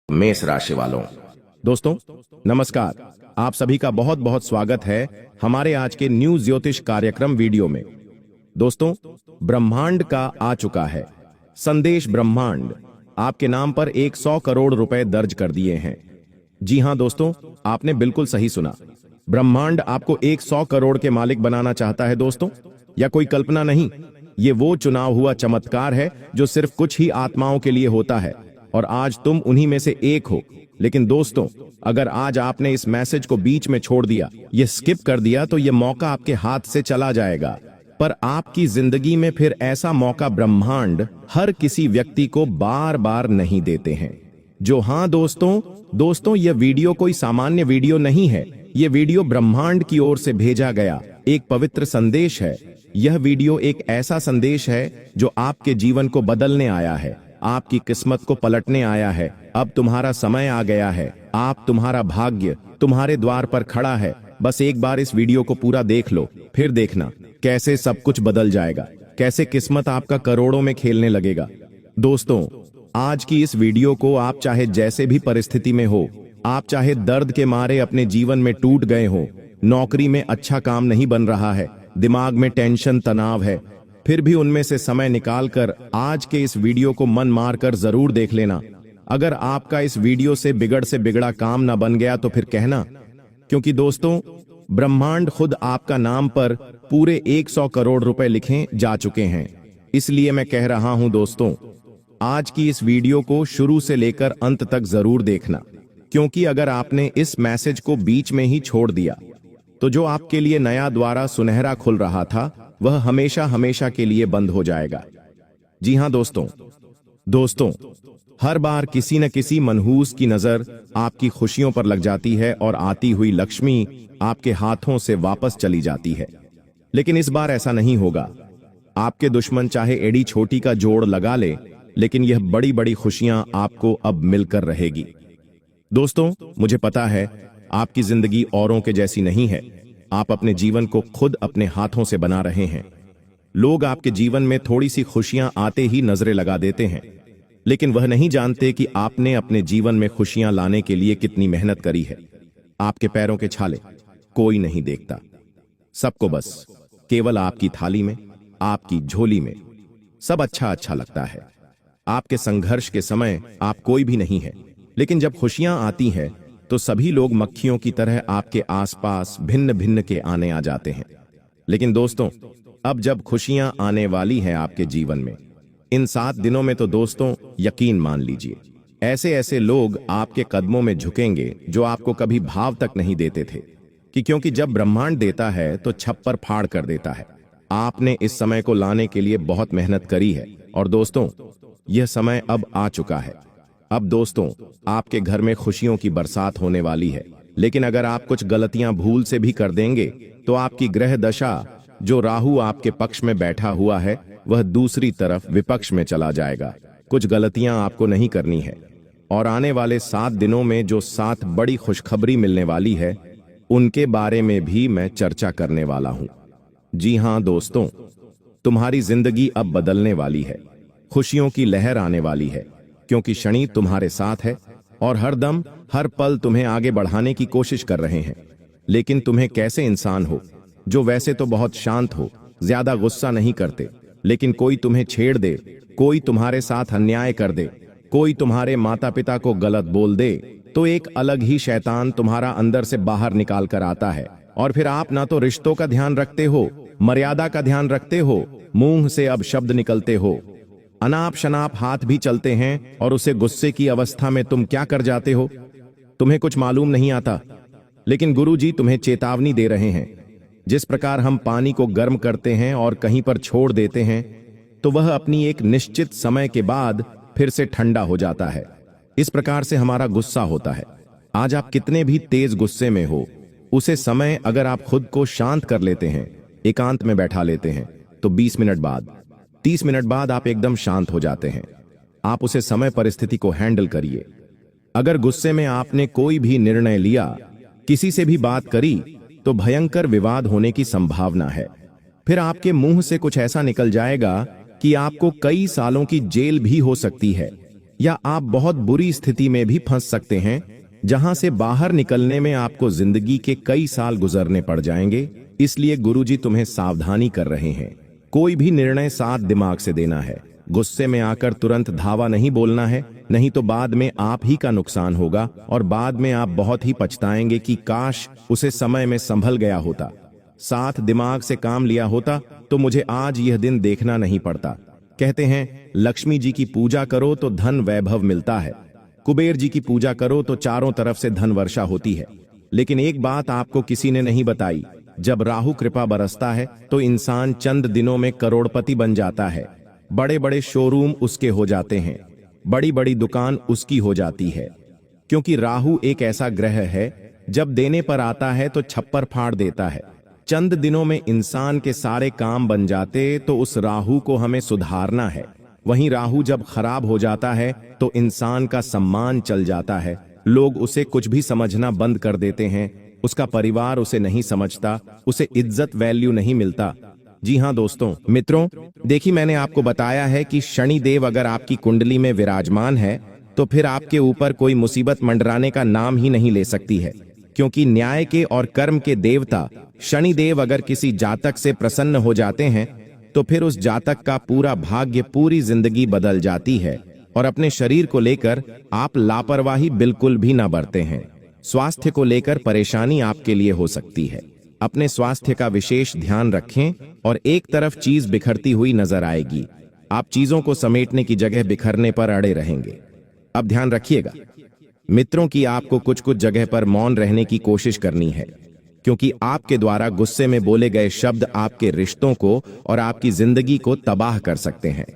मेष राशि वालों, दोस्तों नमस्कार। आप सभी का बहुत बहुत स्वागत है हमारे आज के न्यू ज्योतिष कार्यक्रम वीडियो में। दोस्तों, ब्रह्मांड का आ चुका है संदेश। ब्रह्मांड आपके नाम पर 100 करोड़ रुपए दर्ज कर दिए हैं। जी हां दोस्तों, आपने बिल्कुल सही सुना। ब्रह्मांड आपको 100 करोड़ के मालिक बनाना चाहता है दोस्तों। या कोई कल्पना नहीं, ये वो चुनाव हुआ चमत्कार है जो सिर्फ कुछ ही आत्माओं के लिए होता है, और आज तुम उन्हीं में से एक हो। लेकिन दोस्तों, अगर आज आपने इस मैसेज को बीच में छोड़ दिया, ये स्किप कर दिया, तो ये मौका आपके हाथ से चला जाएगा। पर आपकी जिंदगी में फिर ऐसा मौका ब्रह्मांड हर किसी व्यक्ति को बार बार नहीं देते हैं। जो हां दोस्तों, यह वीडियो कोई सामान्य वीडियो नहीं है। यह वीडियो ब्रह्मांड की ओर से भेजा गया एक पवित्र संदेश है। यह वीडियो एक ऐसा संदेश है जो आपके जीवन को बदलने आया है, आपकी किस्मत को पलटने आया है। अब तुम्हारा समय आ गया है। तुम्हारा भाग्य तुम्हारे द्वार पर खड़ा है। बस एक बार इस वीडियो को पूरा देख लो, फिर देखना कैसे सब कुछ बदल जाएगा, कैसे किस्मत आपका करोड़ों में खेलने लगेगा। दोस्तों, आज की इस वीडियो को आप चाहे जैसे भी परिस्थिति में हो, आप चाहे दर्द के मारे अपने जीवन में टूट गए हो, नौकरी में अच्छा काम नहीं बन रहा है, दिमाग में टेंशन तनाव है, फिर भी उनमें से समय निकालकर आज के इस वीडियो को मन मारकर जरूर देख लेना। अगर आपका इस वीडियो से बिगड़ा काम ना बन गया तो फिर कहना, क्योंकि दोस्तों ब्रह्मांड खुद आपका नाम पर पूरे 100 करोड़ रुपए लिखे जा चुके हैं। इसलिए मैं कह रहा हूं दोस्तों, आज की इस वीडियो को शुरू से लेकर अंत तक जरूर देखना, क्योंकि अगर आपने इस मैसेज को बीच में ही छोड़ दिया तो जो आपके लिए नया द्वारा सुनहरा खुल रहा था, वह हमेशा हमेशा के लिए बंद हो जाएगा। जी हां दोस्तों, हर बार किसी न किसी मनहूस की नजर आपकी खुशियों पर लग जाती है और आती हुई लक्ष्मी आपके हाथों से वापस चली जाती है। लेकिन इस बार ऐसा नहीं होगा। आपके दुश्मन चाहे एड़ी छोटी का जोड़ लगा ले, लेकिन यह बड़ी बड़ी खुशियां आपको अब मिलकर रहेगी। दोस्तों, मुझे पता है आपकी जिंदगी औरों के जैसी नहीं है। आप अपने जीवन को खुद अपने हाथों से बना रहे हैं। लोग आपके जीवन में थोड़ी सी खुशियां आते ही नजरें लगा देते हैं, लेकिन वह नहीं जानते कि आपने अपने जीवन में खुशियां लाने के लिए कितनी मेहनत करी है। आपके पैरों के छाले कोई नहीं देखता। सबको बस केवल आपकी थाली में, आपकी झोली में सब अच्छा अच्छा लगता है। आपके संघर्ष के समय आप कोई भी नहीं है, लेकिन जब खुशियां आती हैं तो सभी लोग मक्खियों की तरह आपके आसपास भिन्न भिन्न के आने आ जाते हैं। लेकिन दोस्तों, अब जब खुशियां आने वाली हैं आपके जीवन में, इन 7 दिनों में, तो दोस्तों यकीन मान लीजिए, ऐसे ऐसे लोग आपके कदमों में झुकेंगे जो आपको कभी भाव तक नहीं देते थे। क्योंकि जब ब्रह्मांड देता है तो छप्पर फाड़ कर देता है। आपने इस समय को लाने के लिए बहुत मेहनत करी है, और दोस्तों यह समय अब आ चुका है। अब दोस्तों, आपके घर में खुशियों की बरसात होने वाली है। लेकिन अगर आप कुछ गलतियां भूल से भी कर देंगे तो आपकी ग्रह दशा, जो राहु आपके पक्ष में बैठा हुआ है, वह दूसरी तरफ विपक्ष में चला जाएगा। कुछ गलतियां आपको नहीं करनी है, और आने वाले 7 दिनों में जो 7 बड़ी खुशखबरी मिलने वाली है, उनके बारे में भी मैं चर्चा करने वाला हूं। जी हां दोस्तों, तुम्हारी जिंदगी अब बदलने वाली है। खुशियों की लहर आने वाली है, क्योंकि शनि तुम्हारे साथ है और हर दम हर पल तुम्हें आगे बढ़ाने की कोशिश कर रहे हैं। लेकिन तुम्हें कैसे इंसान हो जो वैसे तो बहुत शांत हो, ज्यादा गुस्सा नहीं करते, लेकिन कोई तुम्हें छेड़ दे, कोई तुम्हारे साथ अन्याय कर दे, कोई तुम्हारे माता पिता को गलत बोल दे, तो एक अलग ही शैतान तुम्हारा अंदर से बाहर निकाल कर आता है। और फिर आप ना तो रिश्तों का ध्यान रखते हो, मर्यादा का ध्यान रखते हो, मुंह से अब शब्द निकलते हो, अनाप शनाप हाथ भी चलते हैं, और उसे गुस्से की अवस्था में तुम क्या कर जाते हो, तुम्हें कुछ मालूम नहीं आता। लेकिन गुरुजी तुम्हें चेतावनी दे रहे हैं। जिस प्रकार हम पानी को गर्म करते हैं और कहीं पर छोड़ देते हैं, तो वह अपनी एक निश्चित समय के बाद फिर से ठंडा हो जाता है। इस प्रकार से हमारा गुस्सा होता है। आज आप कितने भी तेज गुस्से में हो, उसे समय अगर आप खुद को शांत कर लेते हैं, एकांत में बैठा लेते हैं, तो 20 मिनट बाद, 30 मिनट बाद आप एकदम शांत हो जाते हैं। आप उसे समय परिस्थिति को हैंडल करिए। अगर गुस्से में आपने कोई भी निर्णय लिया, किसी से भी बात करी, तो भयंकर विवाद होने की संभावना है। फिर आपके मुंह से कुछ ऐसा निकल जाएगा कि आपको कई सालों की जेल भी हो सकती है। या आप बहुत बुरी स्थिति में भी फंस सकते हैं, जहां से बाहर निकलने में आपको जिंदगी के कई साल गुजरने पड़ जाएंगे। इसलिए गुरुजी तुम्हें सावधानी कर रहे हैं। कोई भी निर्णय साथ दिमाग से देना है। गुस्से में आकर तुरंत धावा नहीं बोलना है, नहीं तो बाद में आप ही का नुकसान होगा और बाद में आप बहुत ही पछताएंगे कि काश उसे समय में संभल गया होता, साथ दिमाग से काम लिया होता तो मुझे आज यह दिन देखना नहीं पड़ता। कहते हैं लक्ष्मी जी की पूजा करो तो धन वैभव मिलता है, कुबेर जी की पूजा करो तो चारों तरफ से धन वर्षा होती है। लेकिन एक बात आपको किसी ने नहीं बताई, जब राहु कृपा बरसता है तो इंसान चंद दिनों में करोड़पति बन जाता है। बड़े बड़े शोरूम उसके हो जाते हैं, बड़ी बड़ी दुकान उसकी हो जाती है, क्योंकि राहु एक ऐसा ग्रह है जब देने पर आता है तो छप्पर फाड़ देता है। चंद दिनों में इंसान के सारे काम बन जाते तो उस राहु को हमें सुधारना है। वहीं राहु जब खराब हो जाता है तो इंसान का सम्मान चल जाता है, लोग उसे कुछ भी समझना बंद कर देते हैं, उसका परिवार उसे नहीं समझता, उसे इज्जत वैल्यू नहीं मिलता। जी हाँ दोस्तों, मित्रों, देखिए मैंने आपको बताया है कि शनि देव अगर आपकी कुंडली में विराजमान है तो फिर आपके ऊपर कोई मुसीबत मंडराने का नाम ही नहीं ले सकती है, क्योंकि न्याय के और कर्म के देवता शनि देव अगर किसी जातक से प्रसन्न हो जाते हैं तो फिर उस जातक का पूरा भाग्य, पूरी जिंदगी बदल जाती है। और अपने शरीर को लेकर आप लापरवाही बिल्कुल भी ना बरते हैं। स्वास्थ्य को लेकर परेशानी आपके लिए हो सकती है। अपने स्वास्थ्य का विशेष ध्यान रखें और एक तरफ चीज बिखरती हुई नजर आएगी, आप चीजों को समेटने की जगह बिखरने पर अड़े रहेंगे। अब ध्यान रखिएगा मित्रों कि आपको कुछ कुछ जगह पर मौन रहने की कोशिश करनी है, क्योंकि आपके द्वारा गुस्से में बोले गए शब्द आपके रिश्तों को और आपकी जिंदगी को तबाह कर सकते हैं।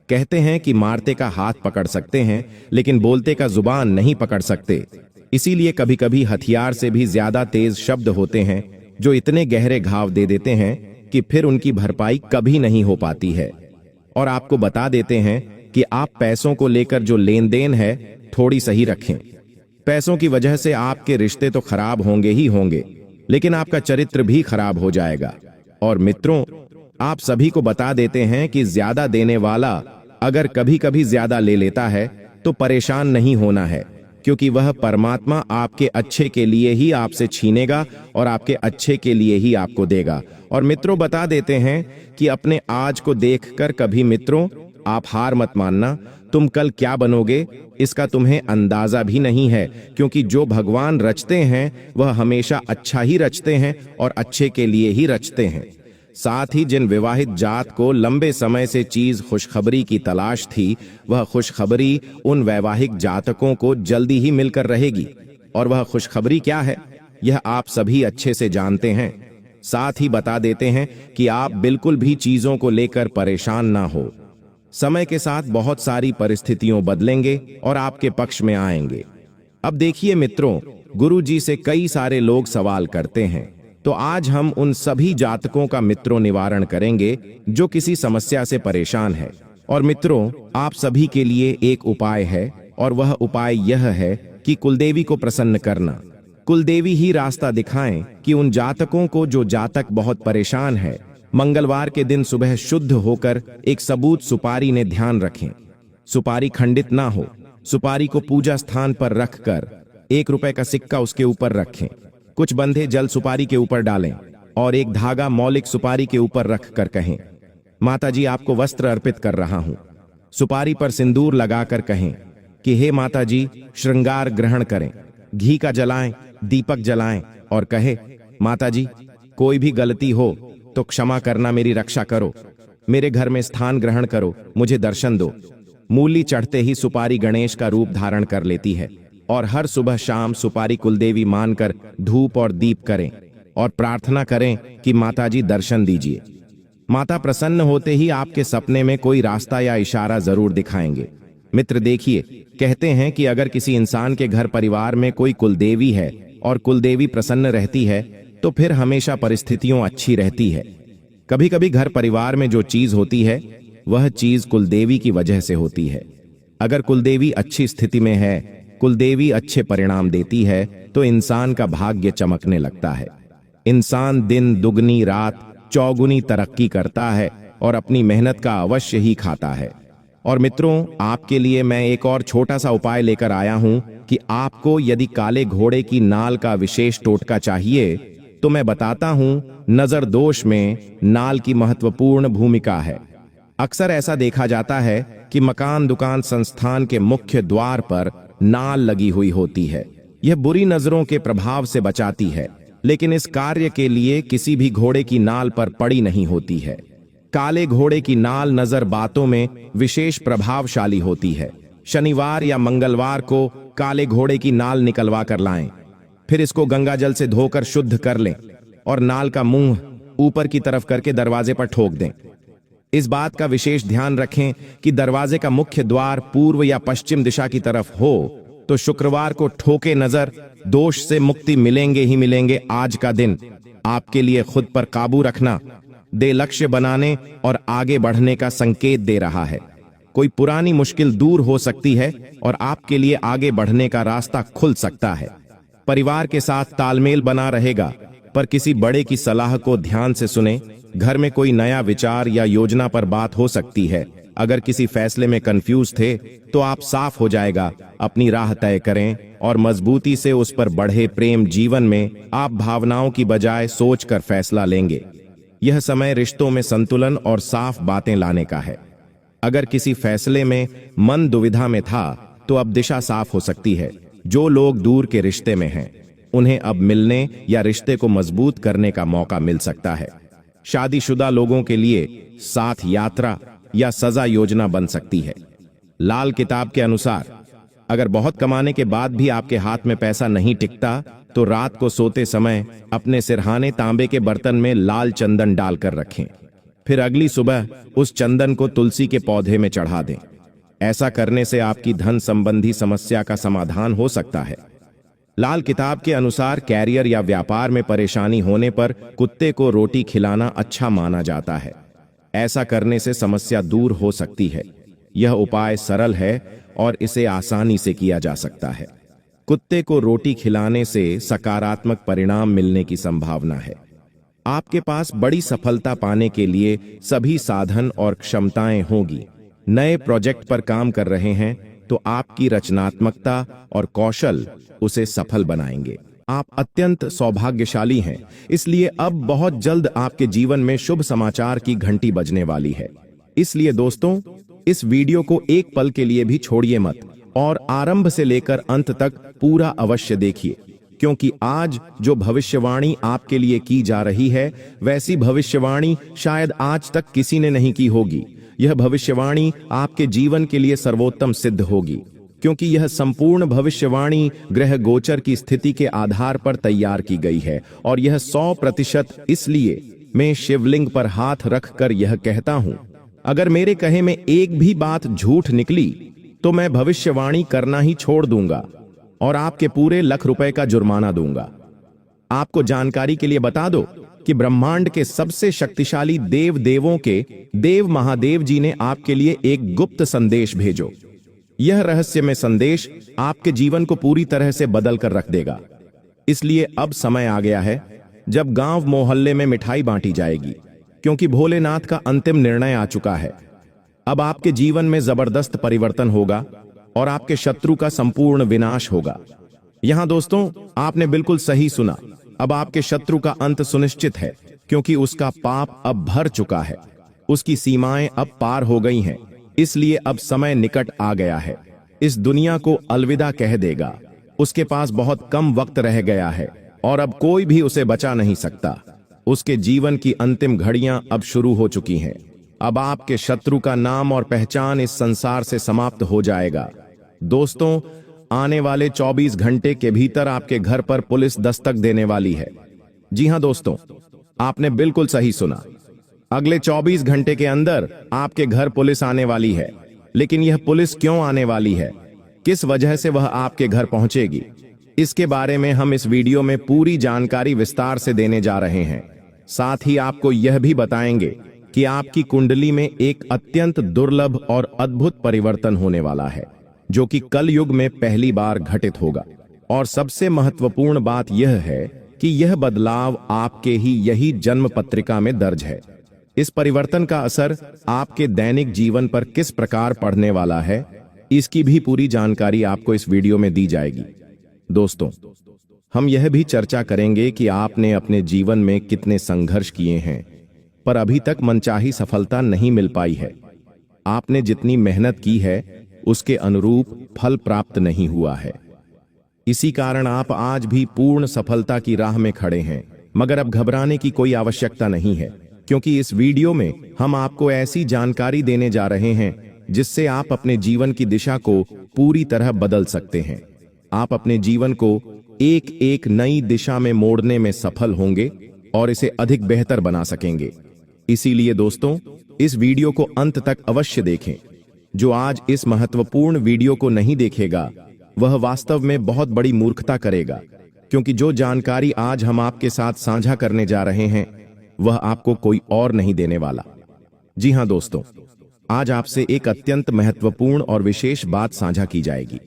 कहते हैं कि मारते का हाथ पकड़ सकते हैं लेकिन बोलते का जुबान नहीं पकड़ सकते। इसीलिए कभी कभी हथियार से भी ज्यादा तेज शब्द होते हैं जो इतने गहरे घाव दे देते हैं कि फिर उनकी भरपाई कभी नहीं हो पाती है। और आपको बता देते हैं कि आप पैसों को लेकर जो लेन देन है थोड़ी सही रखें। पैसों की वजह से आपके रिश्ते तो खराब होंगे ही होंगे, लेकिन आपका चरित्र भी खराब हो जाएगा। और मित्रों, आप सभी को बता देते हैं कि ज्यादा देने वाला अगर कभी कभी ज्यादा ले लेता है तो परेशान नहीं होना है, क्योंकि वह परमात्मा आपके अच्छे के लिए ही आपसे छीनेगा और आपके अच्छे के लिए ही आपको देगा। और मित्रों, बता देते हैं कि अपने आज को देखकर कभी मित्रों आप हार मत मानना। तुम कल क्या बनोगे इसका तुम्हें अंदाजा भी नहीं है, क्योंकि जो भगवान रचते हैं वह हमेशा अच्छा ही रचते हैं और अच्छे के लिए ही रचते हैं। साथ ही जिन विवाहित जात को लंबे समय से चीज खुशखबरी की तलाश थी, वह खुशखबरी उन वैवाहिक जातकों को जल्दी ही मिलकर रहेगी। और वह खुशखबरी क्या है यह आप सभी अच्छे से जानते हैं। साथ ही बता देते हैं कि आप बिल्कुल भी चीजों को लेकर परेशान ना हो। समय के साथ बहुत सारी परिस्थितियों बदलेंगे और आपके पक्ष में आएंगे। अब देखिए मित्रों, गुरु जी से कई सारे लोग सवाल करते हैं, तो आज हम उन सभी जातकों का मित्रों निवारण करेंगे जो किसी समस्या से परेशान है। और मित्रों, आप सभी के लिए एक उपाय है, और वह उपाय यह है कि कुलदेवी को प्रसन्न करना। कुलदेवी ही रास्ता दिखाएं कि उन जातकों को जो जातक बहुत परेशान है, मंगलवार के दिन सुबह शुद्ध होकर एक सबूत सुपारी ने ध्यान रखें। सुपारी खंडित ना हो, सुपारी को पूजा स्थान पर रखकर 1 रुपए का सिक्का उसके ऊपर रखें। कुछ बंधे जल सुपारी के ऊपर डालें और एक धागा मौलिक सुपारी के ऊपर रखकर कहें, माता जी आपको वस्त्र अर्पित कर रहा हूं। सुपारी पर सिंदूर लगाकर कहें कि हे माता जी श्रृंगार ग्रहण करें। घी का जलाएं, दीपक जलाएं और कहे, माता जी कोई भी गलती हो तो क्षमा करना, मेरी रक्षा करो, मेरे घर में स्थान ग्रहण करो, मुझे दर्शन दो। मूली चढ़ते ही सुपारी गणेश का रूप धारण कर लेती है और हर सुबह शाम सुपारी कुलदेवी मानकर धूप और दीप करें और प्रार्थना करें कि माताजी दर्शन दीजिए। माता प्रसन्न होते ही आपके सपने में कोई रास्ता या इशारा जरूर दिखाएंगे। मित्र देखिए, कहते हैं कि अगर किसी इंसान के घर परिवार में कोई कुलदेवी है और कुलदेवी प्रसन्न रहती है तो फिर हमेशा परिस्थितियों अच्छी रहती है। कभी कभी घर परिवार में जो चीज होती है वह चीज कुलदेवी की वजह से होती है। अगर कुलदेवी अच्छी स्थिति में है, कुलदेवी अच्छे परिणाम देती है, तो इंसान का भाग्य चमकने लगता है। इंसान दिन दुगनी रात चौगुनी तरक्की करता है और अपनी मेहनत का अवश्य ही खाता है। और मित्रों, आपके लिए मैं एक और छोटा सा उपाय लेकर आया हूं कि आपको यदि काले घोड़े की नाल का विशेष टोटका चाहिए तो मैं बताता हूं। नजर दोष में नाल की महत्वपूर्ण भूमिका है। अक्सर ऐसा देखा जाता है कि मकान, दुकान, संस्थान के मुख्य द्वार पर नाल लगी हुई होती है। यह बुरी नजरों के प्रभाव से बचाती है, लेकिन इस कार्य के लिए किसी भी घोड़े की नाल पर पड़ी नहीं होती है। काले घोड़े की नाल नजर बातों में विशेष प्रभावशाली होती है। शनिवार या मंगलवार को काले घोड़े की नाल निकलवा कर लाएं। फिर इसको गंगाजल से धोकर शुद्ध कर लें और नाल का मुंह ऊपर की तरफ करके दरवाजे पर ठोक दें। इस बात का विशेष ध्यान रखें कि दरवाजे का मुख्य द्वार पूर्व या पश्चिम दिशा की तरफ हो, तो शुक्रवार को ठोके नजर दोष से मुक्ति मिलेंगे ही मिलेंगे। आज का दिन आपके लिए खुद पर काबू रखना, दे लक्ष्य बनाने और आगे बढ़ने का संकेत दे रहा है। कोई पुरानी मुश्किल दूर हो सकती है और आपके लिए आगे बढ़ने का रास्ता खुल सकता है। परिवार के साथ तालमेल बना रहेगा, पर किसी बड़े की सलाह को ध्यान से सुने। घर में कोई नया विचार या योजना पर बात हो सकती है। अगर किसी फैसले में कंफ्यूज थे तो आप साफ हो जाएगा। अपनी राह तय करें और मजबूती से उस पर बढ़े। प्रेम जीवन में आप भावनाओं की बजाय सोचकर फैसला लेंगे। यह समय रिश्तों में संतुलन और साफ बातें लाने का है। अगर किसी फैसले में मन दुविधा में था तो अब दिशा साफ हो सकती है। जो लोग दूर के रिश्ते में हैं, उन्हें अब मिलने या रिश्ते को मजबूत करने का मौका मिल सकता है। शादीशुदा लोगों के लिए साथ यात्रा या सजा योजना बन सकती है। लाल किताब के अनुसार अगर बहुत कमाने के बाद भी आपके हाथ में पैसा नहीं टिकता तो रात को सोते समय अपने सिरहाने तांबे के बर्तन में लाल चंदन डालकर रखें। फिर अगली सुबह उस चंदन को तुलसी के पौधे में चढ़ा दें। ऐसा करने से आपकी धन संबंधी समस्या का समाधान हो सकता है। लाल किताब के अनुसार कैरियर या व्यापार में परेशानी होने पर कुत्ते को रोटी खिलाना अच्छा माना जाता है। ऐसा करने से समस्या दूर हो सकती है। यह उपाय सरल है और इसे आसानी से किया जा सकता है। कुत्ते को रोटी खिलाने से सकारात्मक परिणाम मिलने की संभावना है। आपके पास बड़ी सफलता पाने के लिए सभी साधन और क्षमताएं होंगी। नए प्रोजेक्ट पर काम कर रहे हैं तो आपकी रचनात्मकता और कौशल उसे सफल बनाएंगे। आप अत्यंत सौभाग्यशाली हैं, इसलिए अब बहुत जल्द आपके जीवन में शुभ समाचार की घंटी बजने वाली है। इसलिए दोस्तों, इस वीडियो को एक पल के लिए भी छोड़िए मत और आरंभ से लेकर अंत तक पूरा अवश्य देखिए, क्योंकि आज जो भविष्यवाणी आपके लिए की जा रही है, वैसी भविष्यवाणी शायद आज तक किसी ने नहीं की होगी। यह भविष्यवाणी आपके जीवन के लिए सर्वोत्तम सिद्ध होगी, क्योंकि यह संपूर्ण भविष्यवाणी ग्रह गोचर की स्थिति के आधार पर तैयार की गई है और यह 100% इसलिए मैं शिवलिंग पर हाथ रखकर यह कहता हूं, अगर मेरे कहे में एक भी बात झूठ निकली तो मैं भविष्यवाणी करना ही छोड़ दूंगा और आपके पूरे ₹1,00,000 का जुर्माना दूंगा। आपको जानकारी के लिए बता दो कि ब्रह्मांड के सबसे शक्तिशाली देव देवों के देव महादेव जी ने आपके लिए एक गुप्त संदेश भेजो। यह रहस्यमय संदेश आपके जीवन को पूरी तरह से बदल कर रख देगा। इसलिए अब समय आ गया है जब गांव मोहल्ले में मिठाई बांटी जाएगी, क्योंकि भोलेनाथ का अंतिम निर्णय आ चुका है। अब आपके जीवन में जबरदस्त परिवर्तन होगा और आपके शत्रु का संपूर्ण विनाश होगा। यहां दोस्तों, आपने बिल्कुल सही सुना। अब आपके शत्रु का अंत सुनिश्चित है, क्योंकि उसका पाप अब भर चुका है। उसकी सीमाएं अब पार हो गई हैं। इसलिए अब समय निकट आ गया है। इस दुनिया को अलविदा कह देगा। उसके पास बहुत कम वक्त रह गया है और अब कोई भी उसे बचा नहीं सकता। उसके जीवन की अंतिम घड़ियां अब शुरू हो चुकी हैं। अब आपके शत्रु का नाम और पहचान इस संसार से समाप्त हो जाएगा। दोस्तों, आने वाले 24 घंटे के भीतर आपके घर पर पुलिस दस्तक देने वाली है। जी हां दोस्तों, आपने बिल्कुल सही सुना। अगले 24 घंटे के अंदर आपके घर पुलिस आने वाली है। लेकिन यह पुलिस क्यों आने वाली है, किस वजह से वह आपके घर पहुंचेगी, इसके बारे में हम इस वीडियो में पूरी जानकारी विस्तार से देने जा रहे हैं। साथ ही आपको यह भी बताएंगे कि आपकी कुंडली में एक अत्यंत दुर्लभ और अद्भुत परिवर्तन होने वाला है, जो कि कल युग में पहली बार घटित होगा। और सबसे महत्वपूर्ण बात यह है कि यह बदलाव आपके ही यही जन्म पत्रिका में दर्ज है। इस परिवर्तन का असर आपके दैनिक जीवन पर किस प्रकार पड़ने वाला है, इसकी भी पूरी जानकारी आपको इस वीडियो में दी जाएगी। दोस्तों, हम यह भी चर्चा करेंगे कि आपने अपने जीवन में कितने संघर्ष किए हैं, पर अभी तक मनचाही सफलता नहीं मिल पाई है। आपने जितनी मेहनत की है, उसके अनुरूप फल प्राप्त नहीं हुआ है। इसी कारण आप आज भी पूर्ण सफलता की राह में खड़े हैं। मगर अब घबराने की कोई आवश्यकता नहीं है, क्योंकि इस वीडियो में हम आपको ऐसी जानकारी देने जा रहे हैं जिससे आप अपने जीवन की दिशा को पूरी तरह बदल सकते हैं। आप अपने जीवन को एक एक नई दिशा में मोड़ने में सफल होंगे और इसे अधिक बेहतर बना सकेंगे। इसीलिए दोस्तों, इस वीडियो को अंत तक अवश्य देखें। जो आज इस महत्वपूर्ण वीडियो को नहीं देखेगा, वह वास्तव में बहुत बड़ी मूर्खता करेगा, क्योंकि जो जानकारी आज हम आपके साथ साझा करने जा रहे हैं, वह आपको कोई और नहीं देने वाला। जी हां दोस्तों, आज आपसे एक अत्यंत महत्वपूर्ण और विशेष बात साझा की जाएगी।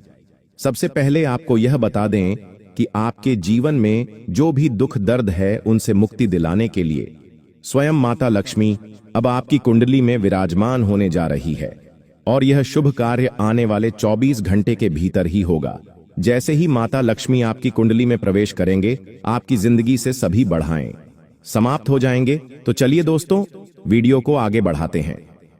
सबसे पहले आपको यह बता दें कि आपके जीवन में जो भी दुख दर्द है, उनसे मुक्ति दिलाने के लिए स्वयं माता लक्ष्मी अब आपकी कुंडली में विराजमान होने जा रही है। और यह शुभ कार्य आने वाले 24 घंटे के भीतर ही होगा। जैसे ही माता लक्ष्मी आपकी कुंडली में प्रवेश करेंगे, आपकी जिंदगी से सभी बढ़ाएं समाप्त हो जाएंगे। तो चलिए दोस्तों, वीडियो को आगे बढ़ाते हैं।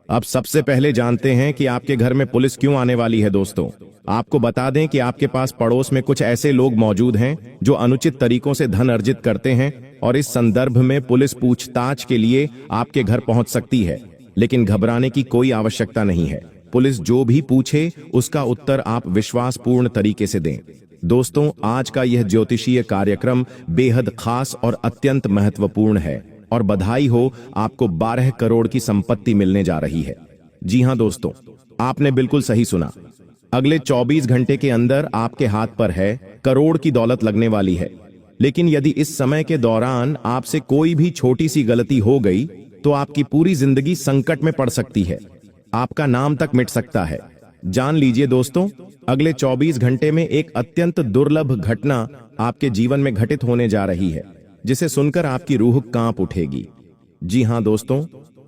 अब सबसे पहले जानते हैं कि आपके घर में पुलिस क्यों आने वाली है। दोस्तों, आपको बता दें कि आपके पास पड़ोस में कुछ ऐसे लोग मौजूद हैं जो अनुचित तरीकों से धन अर्जित करते हैं, और इस संदर्भ में पुलिस पूछताछ के लिए आपके घर पहुंच सकती है। लेकिन घबराने की कोई आवश्यकता नहीं है। पुलिस जो भी पूछे, उसका उत्तर आप विश्वासपूर्ण तरीके से दें। दोस्तों, आज का यह ज्योतिषीय कार्यक्रम बेहद खास और अत्यंत महत्वपूर्ण है, और बधाई हो, आपको 12 करोड़ की संपत्ति मिलने जा रही है। जी हां दोस्तों, आपने बिल्कुल सही सुना। अगले 24 घंटे के अंदर आपके हाथ पर है करोड़ की दौलत लगने वाली है। लेकिन यदि इस समय के दौरान आपसे कोई भी छोटी सी गलती हो गई, तो आपकी पूरी जिंदगी संकट में पड़ सकती है। आपका नाम तक मिट सकता है। जान लीजिए दोस्तों, अगले 24 घंटे में एक अत्यंत दुर्लभ घटना आपके जीवन में घटित होने जा रही है, जिसे सुनकर आपकी रूह कांप उठेगी। जी हां दोस्तों,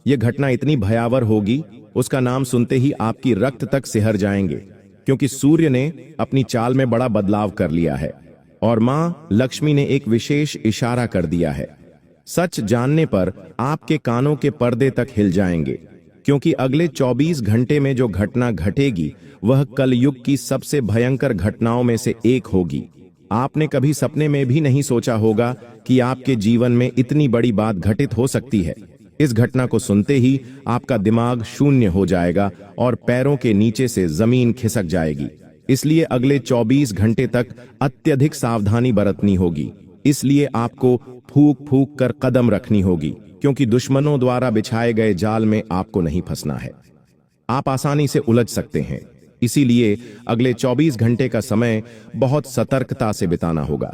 यह घटना इतनी भयावह होगी, उसका नाम सुनते ही आपकी रक्त तक सिहर जाएंगे, क्योंकि सूर्य ने अपनी चाल में बड़ा बदलाव कर लिया है और मां लक्ष्मी ने एक विशेष इशारा कर दिया है। सच जानने पर आपके कानों के पर्दे तक हिल जाएंगे, क्योंकि अगले 24 घंटे में जो घटना घटेगी, वह कलयुग की सबसे भयंकर घटनाओं में से एक होगी। आपने कभी सपने में भी नहीं सोचा होगा कि आपके जीवन में इतनी बड़ी बात घटित हो सकती है। इस घटना को सुनते ही आपका दिमाग शून्य हो जाएगा और पैरों के नीचे से जमीन खिसक जाएगी। इसलिए अगले 24 घंटे तक अत्यधिक सावधानी बरतनी होगी। इसलिए आपको फूंक फूंक कर कदम रखनी होगी, क्योंकि दुश्मनों द्वारा बिछाए गए जाल में आपको नहीं फंसना है। आप आसानी से उलझ सकते हैं। इसीलिए अगले 24 घंटे का समय बहुत सतर्कता से बिताना होगा।